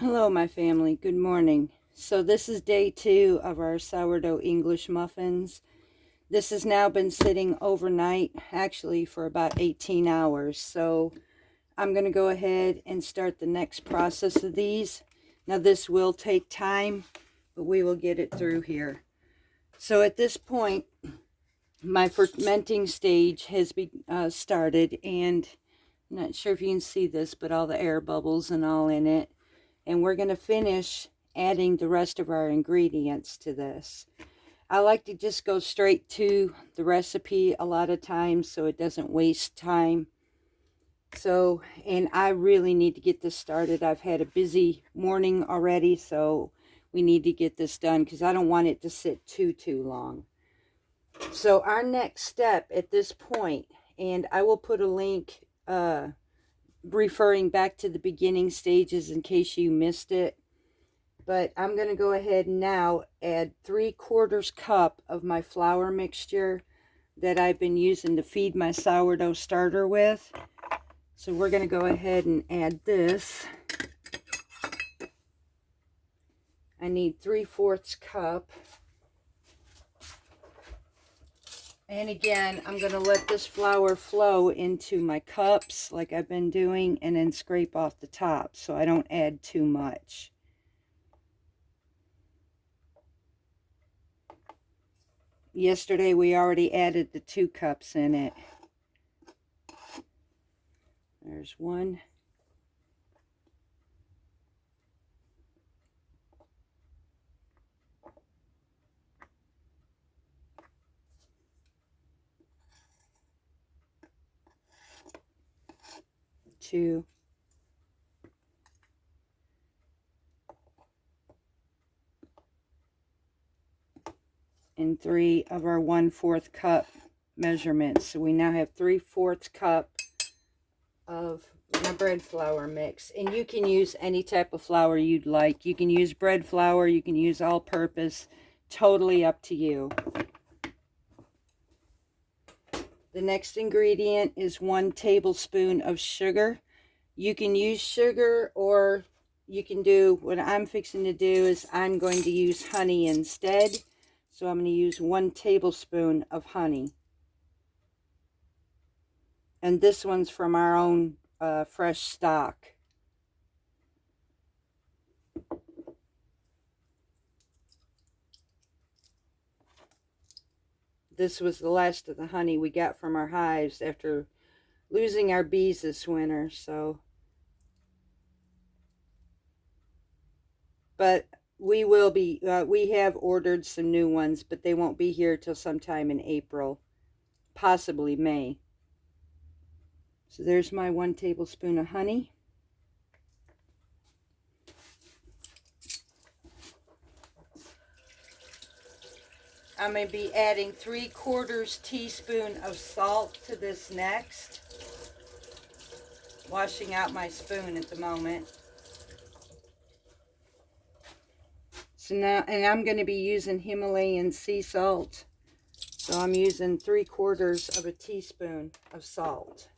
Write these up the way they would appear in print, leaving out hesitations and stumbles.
Hello, my family. Good morning. So this is day 2 of our sourdough English muffins. This has now been sitting overnight, actually for about 18 hours. So I'm going to go ahead and start the next process of these. Now this will take time, but we will get it through here. So at this point, my fermenting stage has started, and I'm not sure if you can see this, but all the air bubbles and all in it. And we're going to finish adding the rest of our ingredients to this. I like to just go straight to the recipe a lot of times so it doesn't waste time. So, and I really need to get this started. I've had a busy morning already, so we need to get this done because I don't want it to sit too long. So our next step at this point, and I will put a link referring back to the beginning stages in case you missed it, but I'm going to go ahead and now add 3/4 cup of my flour mixture that I've been using to feed my sourdough starter with. So we're going to go ahead and add this. I need 3/4 cup. And again, I'm going to let this flour flow into my cups like I've been doing, and then scrape off the top so I don't add too much. Yesterday we already added the 2 cups in it. There's 1. 2. And 3 of our 1/4 cup measurements. So we now have 3/4 cup of my bread flour mix. And you can use any type of flour you'd like. You can use bread flour, you can use all-purpose, totally up to you. The next ingredient is 1 tablespoon of sugar. You can use sugar, or you can do what I'm fixing to do is I'm going to use honey instead. So I'm going to use 1 tablespoon of honey. And this one's from our own fresh stock. This was the last of the honey we got from our hives after losing our bees this winter. So, but we will be, we have ordered some new ones, but they won't be here till sometime in April, possibly May. So there's my 1 tablespoon of honey. I'm going to be adding 3/4 teaspoon of salt to this next. Washing out my spoon at the moment. So now, and I'm going to be using Himalayan sea salt. So I'm using 3/4 of a teaspoon of salt.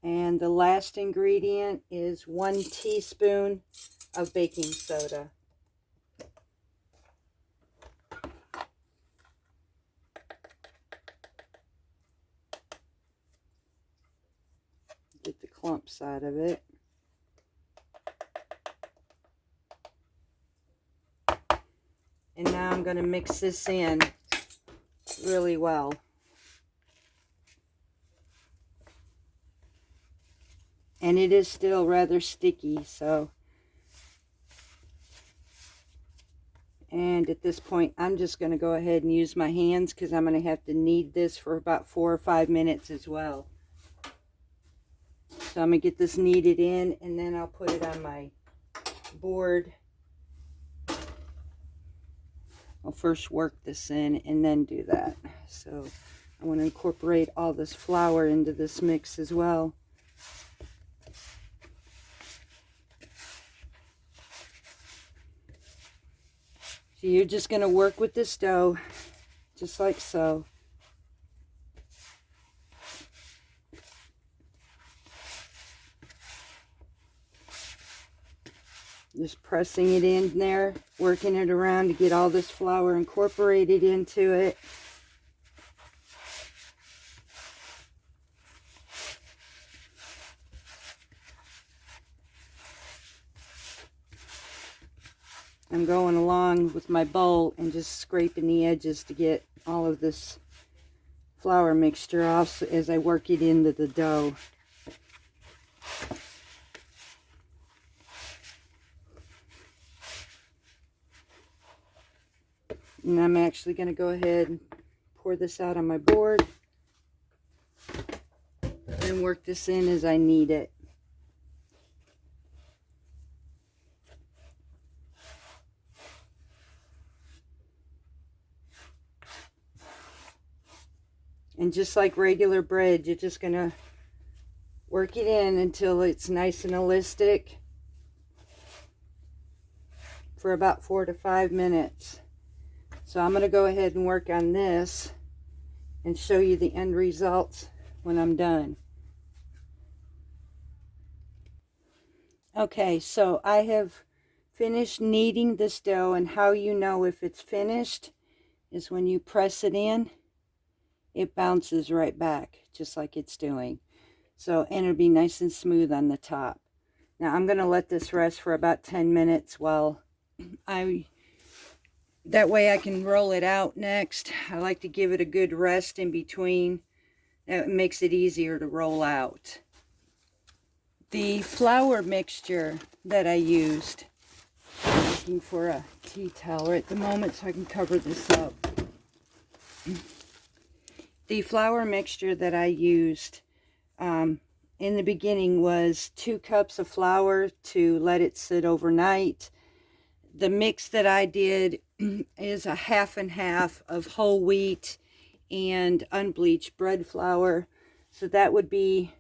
And the last ingredient is 1 teaspoon of baking soda. Get the clumps out of it. And now I'm going to mix this in really well. And it is still rather sticky, so. And at this point, I'm just going to go ahead and use my hands because I'm going to have to knead this for about 4 or 5 minutes as well. So I'm going to get this kneaded in, and then I'll put it on my board. I'll first work this in and then do that. So I want to incorporate all this flour into this mix as well. So you're just going to work with this dough, just like so. Just pressing it in there, working it around to get all this flour incorporated into it. I'm going along with my bowl and just scraping the edges to get all of this flour mixture off as I work it into the dough. And I'm actually going to go ahead and pour this out on my board and work this in as I need it. And just like regular bread, you're just going to work it in until it's nice and elastic for about 4 to 5 minutes. So I'm going to go ahead and work on this and show you the end results when I'm done. Okay, so I have finished kneading this dough, and how you know if it's finished is when you press it in, it bounces right back just like it's doing. So, and it'll be nice and smooth on the top. Now I'm going to let this rest for about 10 minutes while that way I can roll it out next. I like to give it a good rest in between. That makes it easier to roll out. The flour mixture that I used, I'm looking for a tea towel right at the moment so I can cover this up. The flour mixture that I used in the beginning was 2 cups of flour to let it sit overnight. The mix that I did is a half and half of whole wheat and unbleached bread flour. So that would be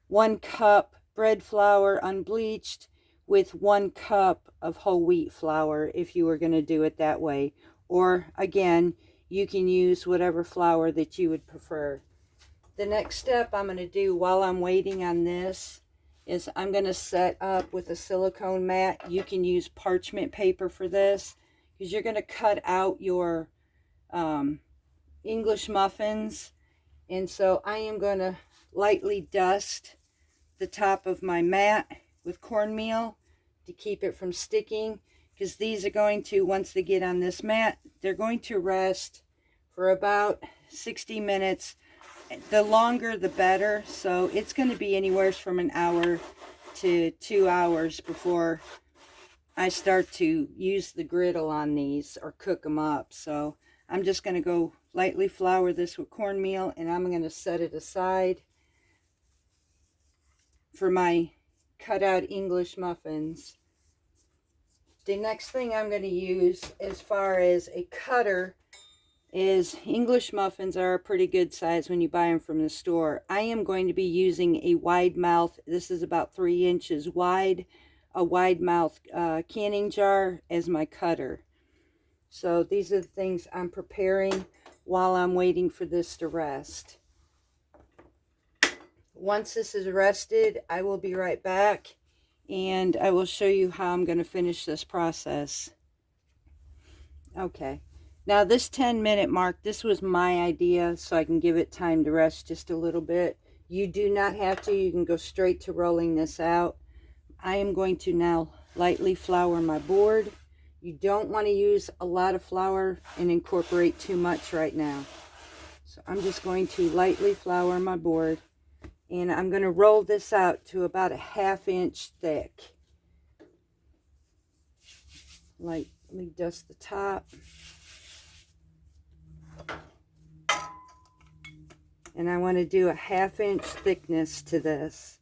1 cup bread flour unbleached with 1 cup of whole wheat flour if you were going to do it that way. Or again, you can use whatever flour that you would prefer. The next step I'm going to do while I'm waiting on this is I'm going to set up with a silicone mat. You can use parchment paper for this because you're going to cut out your English muffins. And so I am going to lightly dust the top of my mat with cornmeal to keep it from sticking, because these are going to, once they get on this mat, they're going to rest for about 60 minutes. The longer the better, so it's going to be anywhere from an hour to 2 hours before I start to use the griddle on these or cook them up. So I'm just going to go lightly flour this with cornmeal, and I'm going to set it aside for my cut out English muffins. The next thing I'm going to use as far as a cutter is, English muffins are a pretty good size when you buy them from the store. I am going to be using a wide mouth, this is about 3 inches wide, a wide mouth canning jar as my cutter. So these are the things I'm preparing while I'm waiting for this to rest. Once this is rested, I will be right back and I will show you how I'm going to finish this process. Okay. Now this 10-minute mark, this was my idea so I can give it time to rest just a little bit. You do not have to, you can go straight to rolling this out. I am going to now lightly flour my board. You don't want to use a lot of flour and incorporate too much right now. So I'm just going to lightly flour my board, and I'm going to roll this out to about a 1/2 inch thick. Lightly dust the top. And I want to do a 1/2 inch thickness to this.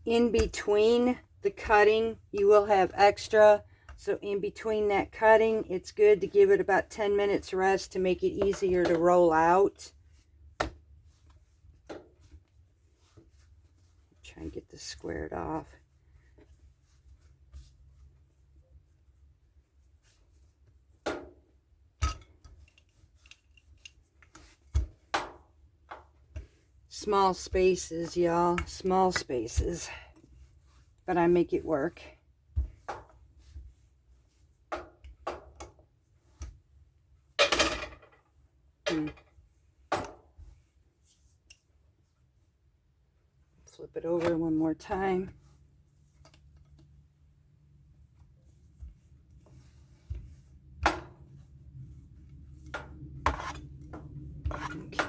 In between the cutting, you will have extra, So in between that cutting, it's good to give it about 10 minutes rest to make it easier to roll out. Try and get this squared off. Small spaces, y'all. Small spaces. But I make it work. Flip it over one more time. Okay.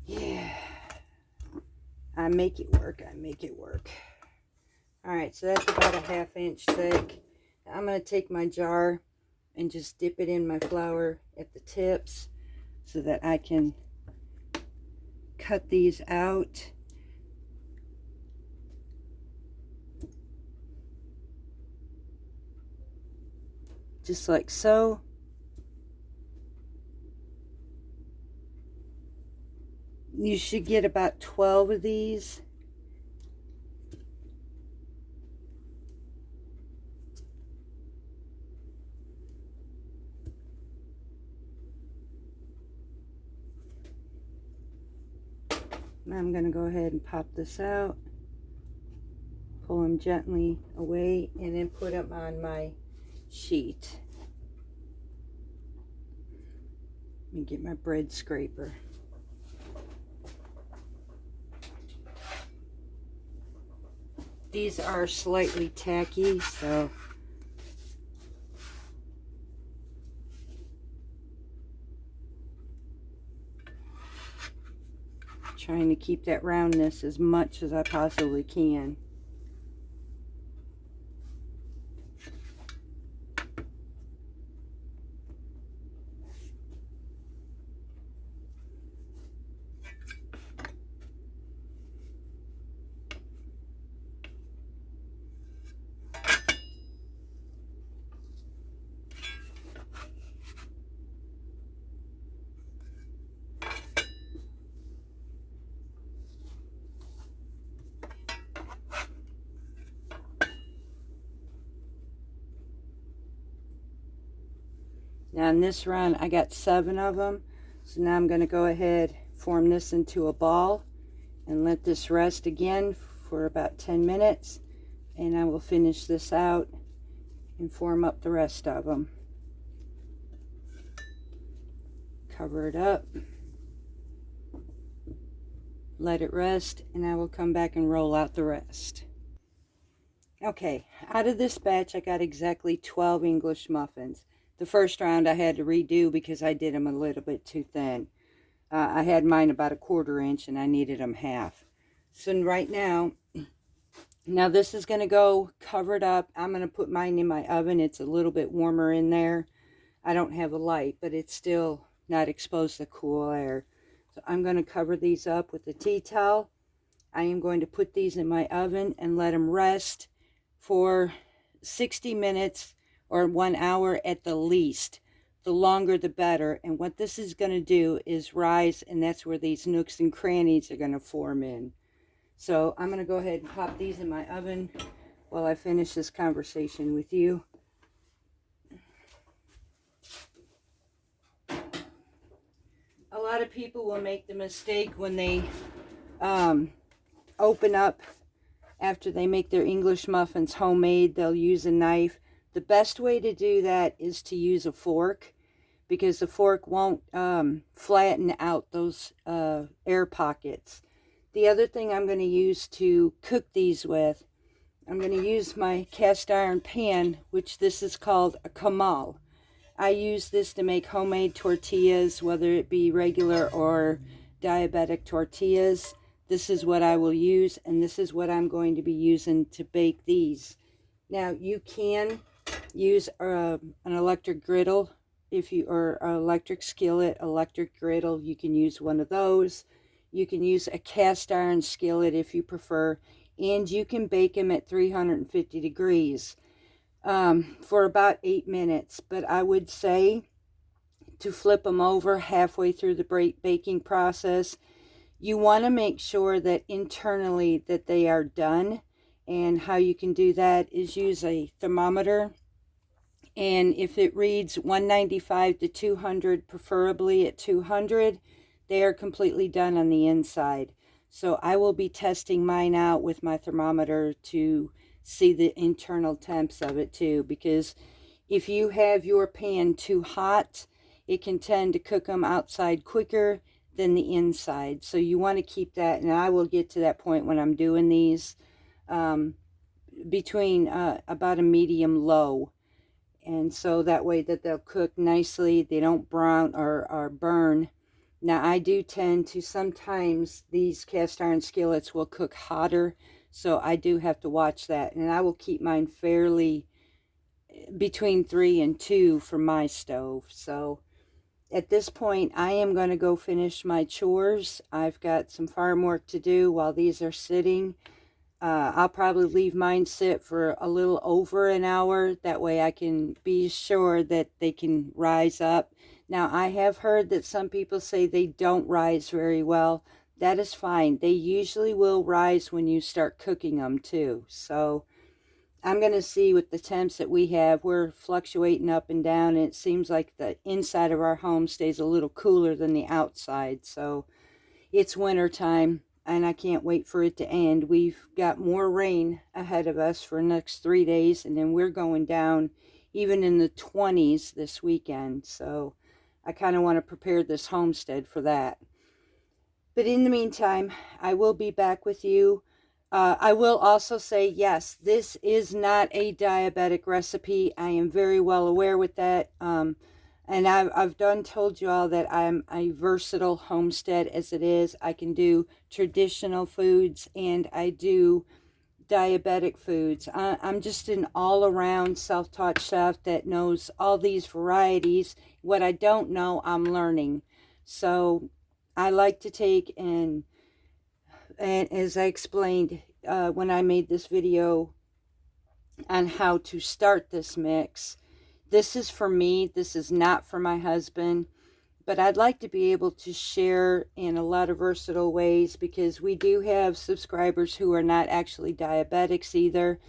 Yeah. I make it work. I make it work. Alright, so that's about a 1/2 inch thick. I'm going to take my jar and just dip it in my flour at the tips so that I can cut these out. Just like so. You should get about 12 of these. I'm going to go ahead and pop this out, pull them gently away, and then put them on my sheet. Let me get my bread scraper. These are slightly tacky, so trying to keep that roundness as much as I possibly can. Now in this run, I got 7 of them. So now I'm going to go ahead, form this into a ball, and let this rest again for about 10 minutes. And I will finish this out and form up the rest of them. Cover it up. Let it rest, and I will come back and roll out the rest. Okay, out of this batch, I got exactly 12 English muffins. The first round I had to redo because I did them a little bit too thin. I had mine about a 1/4 inch and I needed them half. So right now this is going to go covered up. I'm going to put mine in my oven. It's a little bit warmer in there. I don't have a light, but it's still not exposed to cool air. So I'm going to cover these up with a tea towel. I am going to put these in my oven and let them rest for 60 minutes or 1 hour at the least. The longer the better. And what this is going to do is rise, and that's where these nooks and crannies are going to form in. So I'm going to go ahead and pop these in my oven while I finish this conversation with you. A lot of people will make the mistake when they open up after they make their English muffins homemade. They'll use a knife. The best way to do that is to use a fork, because the fork won't flatten out those air pockets. The other thing I'm going to use to cook these with, I'm going to use my cast iron pan, which this is called a comal. I use this to make homemade tortillas, whether it be regular or diabetic tortillas. This is what I will use, and this is what I'm going to be using to bake these. Now, you can use an electric griddle, or an electric skillet, electric griddle. You can use one of those. You can use a cast iron skillet if you prefer, and you can bake them at 350 degrees for about 8 minutes. But I would say to flip them over halfway through the baking process. You want to make sure that internally that they are done, and how you can do that is use a thermometer, and if it reads 195 to 200, preferably at 200, they are completely done on the inside. So I will be testing mine out with my thermometer to see the internal temps of it too, because if you have your pan too hot, it can tend to cook them outside quicker than the inside. So you want to keep that, and I will get to that point when I'm doing these, between about a medium low, and so that way that they'll cook nicely, they don't brown or burn. Now I do tend to, sometimes these cast iron skillets will cook hotter, so I do have to watch that, and I will keep mine fairly between 3 and 2 for my stove. So at this point I am going to go finish my chores. I've got some farm work to do while these are sitting. I'll probably leave mine sit for a little over an hour. That way I can be sure that they can rise up. Now, I have heard that some people say they don't rise very well. That is fine. They usually will rise when you start cooking them too. So I'm going to see with the temps that we have. We're fluctuating up and down, and it seems like the inside of our home stays a little cooler than the outside. So it's winter time, and I can't wait for it to end. We've got more rain ahead of us for the next 3 days, and then we're going down even in the 20s this weekend. So I kind of want to prepare this homestead for that. But in the meantime, I will be back with you. I will also say, yes, this is not a diabetic recipe. I am very well aware with that. And I've told you all that I'm a versatile homestead as it is. I can do traditional foods, and I do diabetic foods. I'm just an all-around self-taught chef that knows all these varieties. What I don't know, I'm learning. So I like to take and as I explained when I made this video on how to start this mix, this is for me. This is not for my husband. But I'd like to be able to share in a lot of versatile ways, because we do have subscribers who are not actually diabetics either.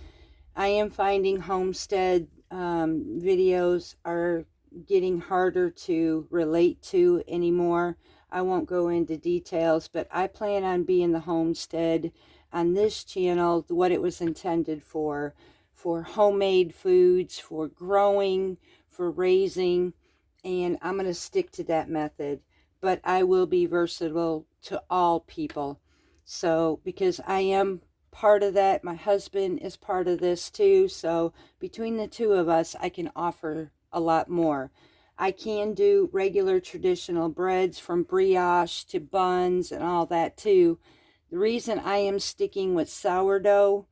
I am finding homestead videos are getting harder to relate to anymore. I won't go into details, but I plan on being the homestead on this channel, what it was intended for homemade foods, for growing, for raising, and I'm going to stick to that method. But I will be versatile to all people. So, because I am part of that, my husband is part of this too, so between the two of us, I can offer a lot more. I can do regular traditional breads, from brioche to buns and all that too. The reason I am sticking with sourdough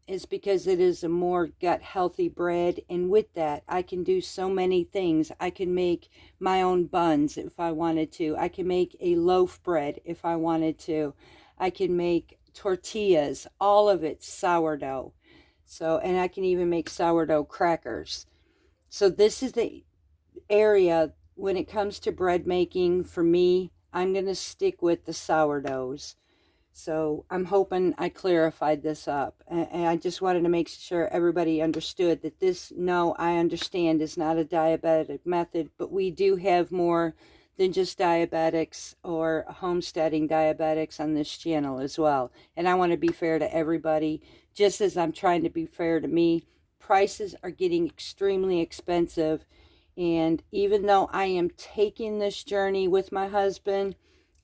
is because it is a more gut healthy bread, and with that I can do so many things. I can make my own buns if I wanted to. I can make a loaf bread if I wanted to. I can make tortillas, all of it sourdough. So, and I can even make sourdough crackers. So this is the area when it comes to bread making. For me, I'm going to stick with the sourdoughs. So I'm hoping I clarified this up, and I just wanted to make sure everybody understood that this, no, I understand, is not a diabetic method, but we do have more than just diabetics or homesteading diabetics on this channel as well. And I want to be fair to everybody, just as I'm trying to be fair to me. Prices are getting extremely expensive, and even though I am taking this journey with my husband,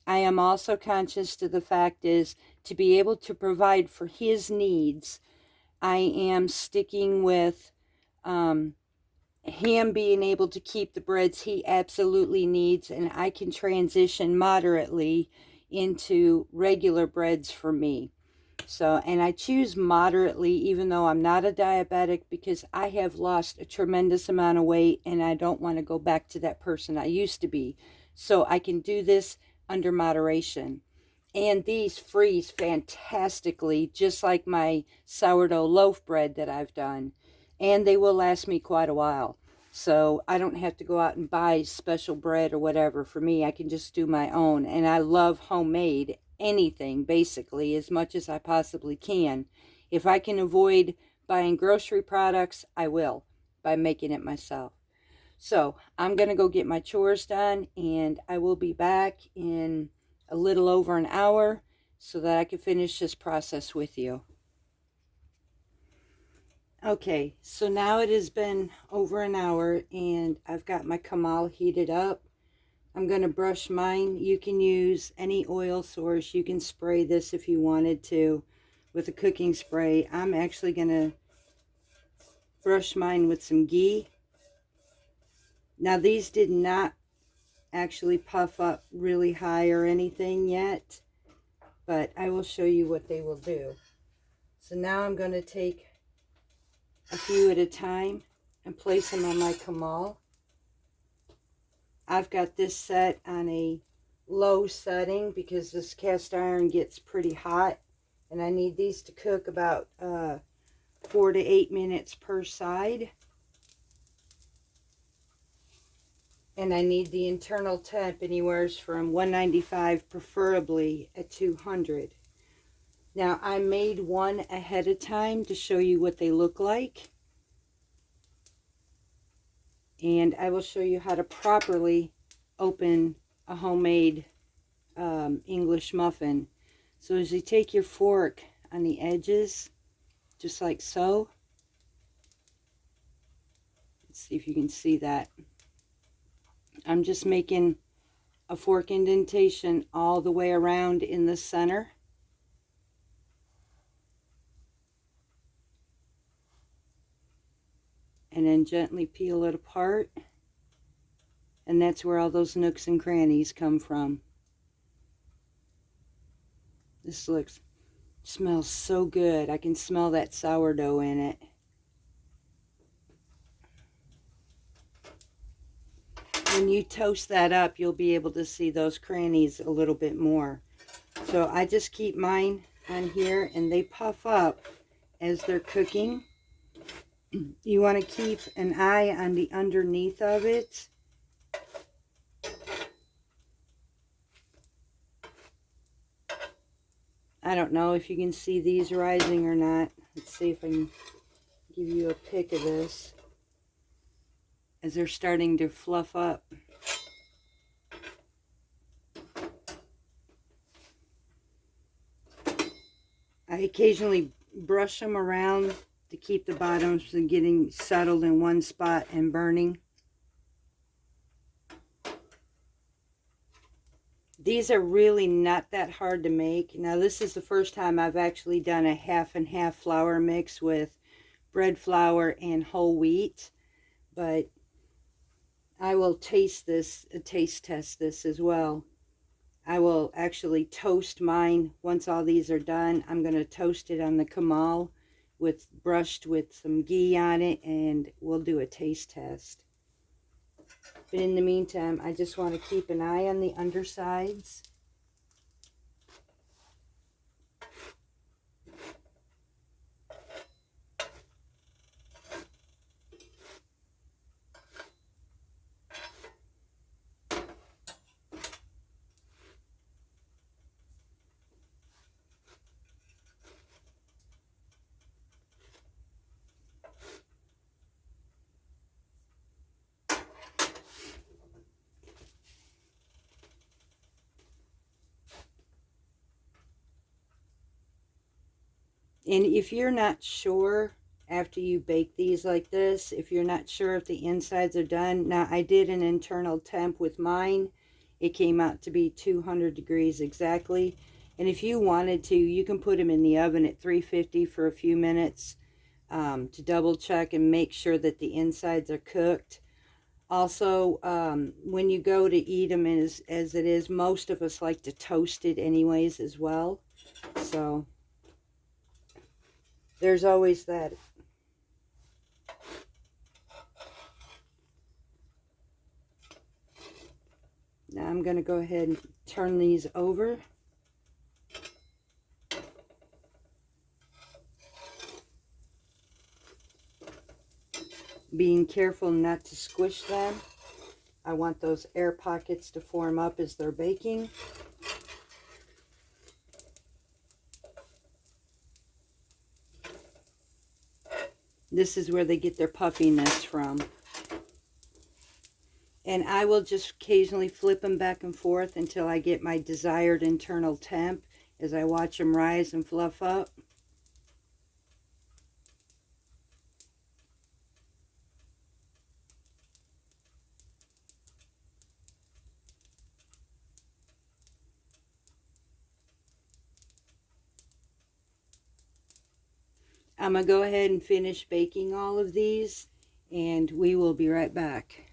I am also conscious to the fact is to be able to provide for his needs. I am sticking with him being able to keep the breads he absolutely needs, and I can transition moderately into regular breads for me. So, and I choose moderately even though I'm not a diabetic, because I have lost a tremendous amount of weight and I don't want to go back to that person I used to be. So I can do this under moderation. And these freeze fantastically, just like my sourdough loaf bread that I've done. And they will last me quite a while. So I don't have to go out and buy special bread or whatever. For me, I can just do my own. And I love homemade anything, basically, as much as I possibly can. If I can avoid buying grocery products, I will, by making it myself. So I'm going to go get my chores done, and I will be back in a little over an hour so that I can finish this process with you. Okay, so now it has been over an hour and I've got my kamal heated up. I'm going to brush mine. You can use any oil source. You can spray this if you wanted to with a cooking spray. I'm actually going to brush mine with some ghee. Now these did not actually puff up really high or anything yet, but I will show you what they will do. So now I'm going to take a few at a time and place them on my kamal. I've got this set on a low setting because this cast iron gets pretty hot, and I need these to cook about 4 to 8 minutes per side. And I need the internal temp anywhere from 195, preferably at 200. Now, I made one ahead of time to show you what they look like. And I will show you how to properly open a homemade English muffin. So as you take your fork on the edges, just like so. Let's see if you can see that. I'm just making a fork indentation all the way around in the center. And then gently peel it apart. And that's where all those nooks and crannies come from. This smells so good. I can smell that sourdough in it. When you toast that up, you'll be able to see those crannies a little bit more. So I just keep mine on here, and they puff up as they're cooking. You want to keep an eye on the underneath of it. I don't know if you can see these rising or not. Let's see if I can give you a pic of this as they're starting to fluff up. I occasionally brush them around to keep the bottoms from getting settled in one spot and burning. These are really not that hard to make. Now this is the first time I've actually done a half and half flour mix with bread flour and whole wheat, but I will taste test this as well. I will actually toast mine once all these are done. I'm going to toast it on the kamal brushed with some ghee on it, and we'll do a taste test. But in the meantime, I just want to keep an eye on the undersides. And if you're not sure after you bake these like this, if you're not sure if the insides are done, now I did an internal temp with mine. It came out to be 200 degrees exactly. And if you wanted to, you can put them in the oven at 350 for a few minutes to double check and make sure that the insides are cooked. Also, when you go to eat them, as it is, most of us like to toast it anyways as well. So there's always that. Now I'm going to go ahead and turn these over. being careful not to squish them. I want those air pockets to form up as they're baking. This is where they get their puffiness from. And I will just occasionally flip them back and forth until I get my desired internal temp as I watch them rise and fluff up. I'm going to go ahead and finish baking all of these, and we will be right back.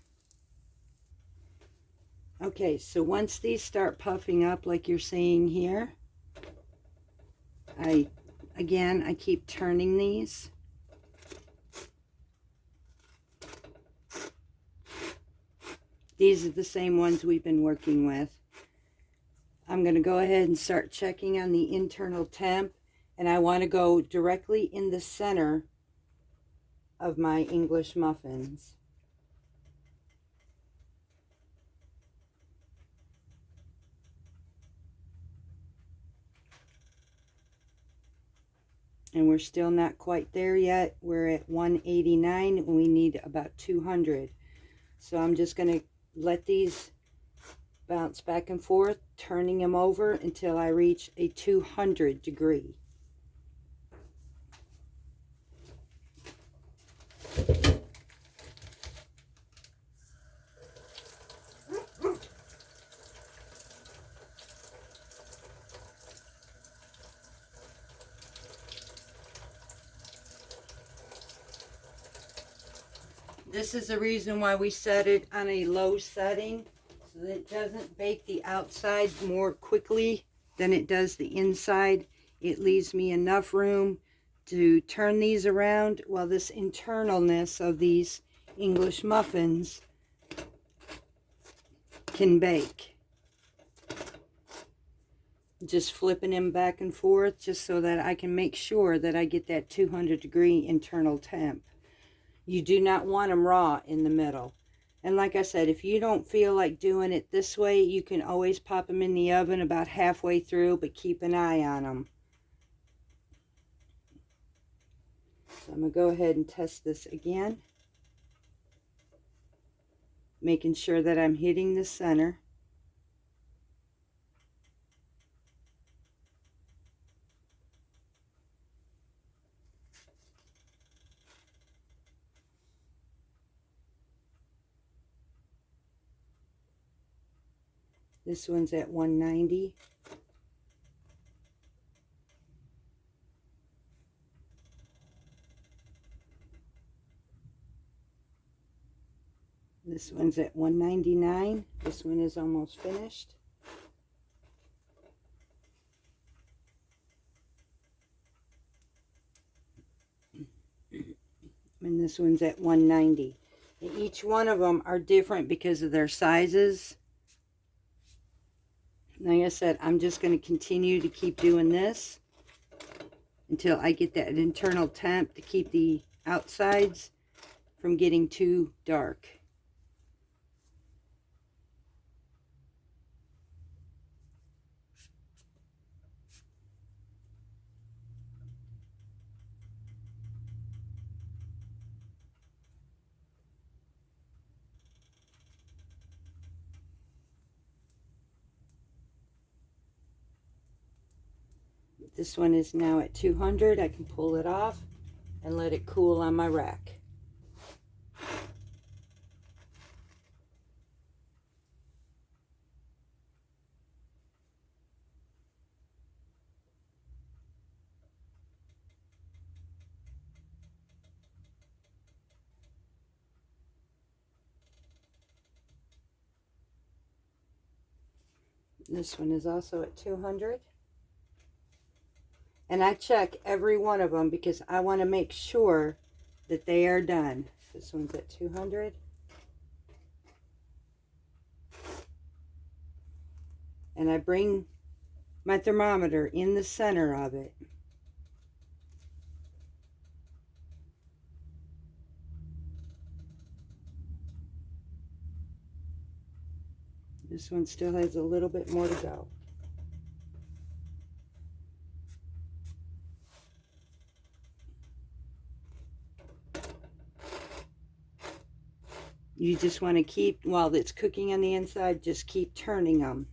Okay, so once these start puffing up like you're seeing here, I keep turning these. These are the same ones we've been working with. I'm going to go ahead and start checking on the internal temp, and I want to go directly in the center of my English muffins. And we're still not quite there yet. We're at 189 and we need about 200. So I'm just going to let these bounce back and forth, turning them over until I reach a 200 degree. This is the reason why we set it on a low setting, so that it doesn't bake the outside more quickly than it does the inside. It leaves me enough room to turn these around while this internalness of these English muffins can bake. Just flipping them back and forth just so that I can make sure that I get that 200 degree internal temp. You do not want them raw in the middle. And like I said, if you don't feel like doing it this way, you can always pop them in the oven about halfway through, but keep an eye on them. So I'm going to go ahead and test this again, making sure that I'm hitting the center. This one's at 190. This one's at 199. This one is almost finished. And this one's at 190. And each one of them are different because of their sizes. Like I said, I'm just going to continue to keep doing this until I get that internal temp to keep the outsides from getting too dark. This one is now at 200. I can pull it off and let it cool on my rack. This one is also at 200. And I check every one of them because I want to make sure that they are done. This one's at 200. And I bring my thermometer in the center of it. This one still has a little bit more to go. You just want to keep, while it's cooking on the inside, just keep turning them.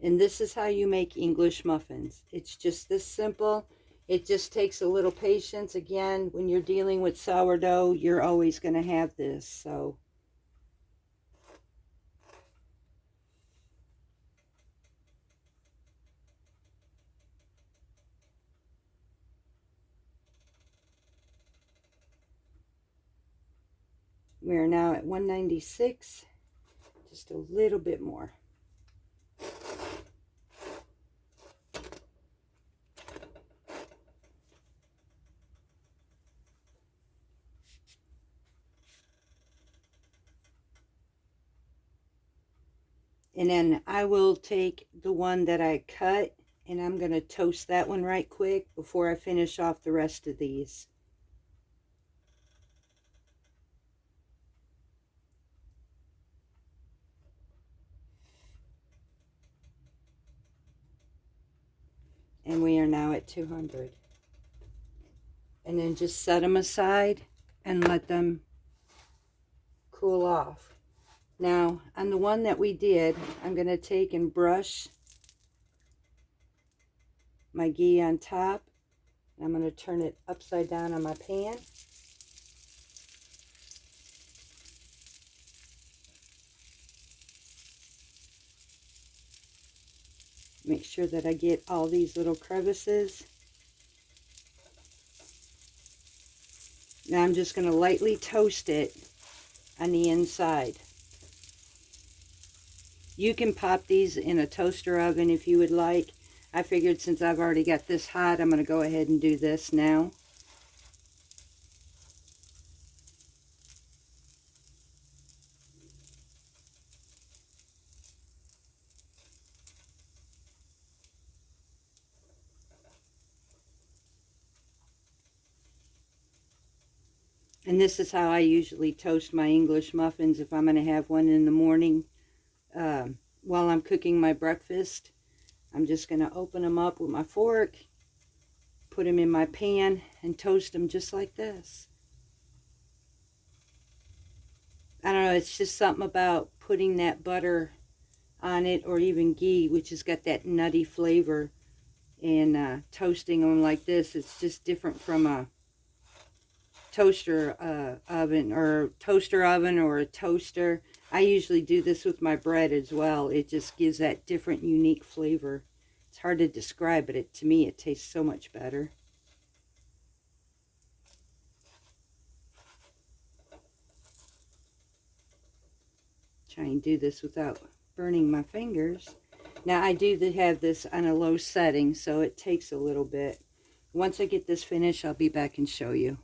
And this is how you make English muffins. It's just this simple. It just takes a little patience. Again, when you're dealing with sourdough, you're always going to have this. So we are now at 196. Just a little bit more. And then I will take the one that I cut, and I'm going to toast that one right quick before I finish off the rest of these. And we are now at 200. And then just set them aside and let them cool off. Now, on the one that we did, I'm going to take and brush my ghee on top. I'm going to turn it upside down on my pan. Make sure that I get all these little crevices. Now I'm just going to lightly toast it on the inside. You can pop these in a toaster oven if you would like. I figured since I've already got this hot, I'm going to go ahead and do this now. And this is how I usually toast my English muffins if I'm going to have one in the morning. While I'm cooking my breakfast, I'm just going to open them up with my fork, put them in my pan, and toast them just like this. I don't know, it's just something about putting that butter on it, or even ghee, which has got that nutty flavor, and toasting them like this. It's just different from a toaster oven or a toaster. I usually do this with my bread as well. It just gives that different, unique flavor. It's hard to describe, but to me, it tastes so much better. Try and do this without burning my fingers. Now, I do have this on a low setting, so it takes a little bit. Once I get this finished, I'll be back and show you.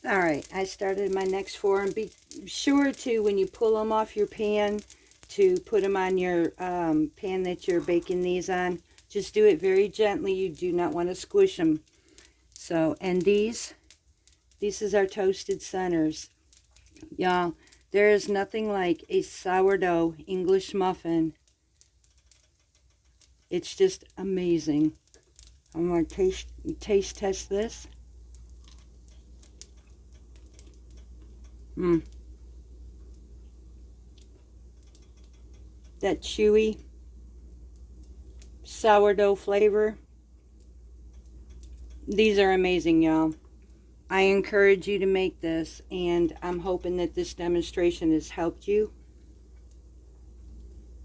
All right, I started my next four, and be sure to, when you pull them off your pan, to put them on your pan that you're baking these on. Just do it very gently. You do not want to squish them. So, and these is our toasted centers. Y'all, there is nothing like a sourdough English muffin. It's just amazing. I'm going to taste test this. That chewy sourdough flavor. These are amazing, y'all. I encourage you to make this, and I'm hoping that this demonstration has helped you.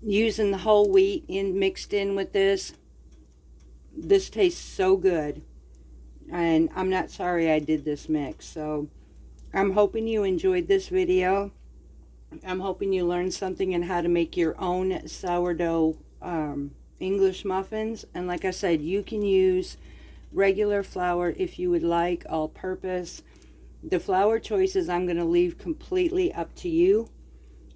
Using the whole wheat mixed in with this tastes so good, and I'm not sorry I did this mix. So I'm hoping you enjoyed this video. I'm hoping you learned something on how to make your own sourdough English muffins. And like I said, you can use regular flour if you would like, all-purpose. The flour choices I'm going to leave completely up to you.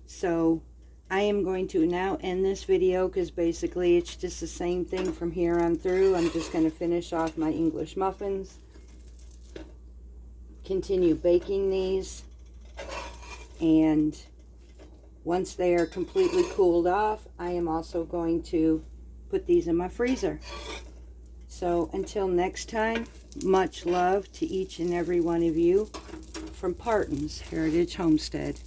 So I am going to now end this video because basically it's just the same thing from here on through. I'm just going to finish off my English muffins, continue baking these, and once they are completely cooled off, I am also going to put these in my freezer. So until next time, much love to each and every one of you from Parton's Heritage Homestead.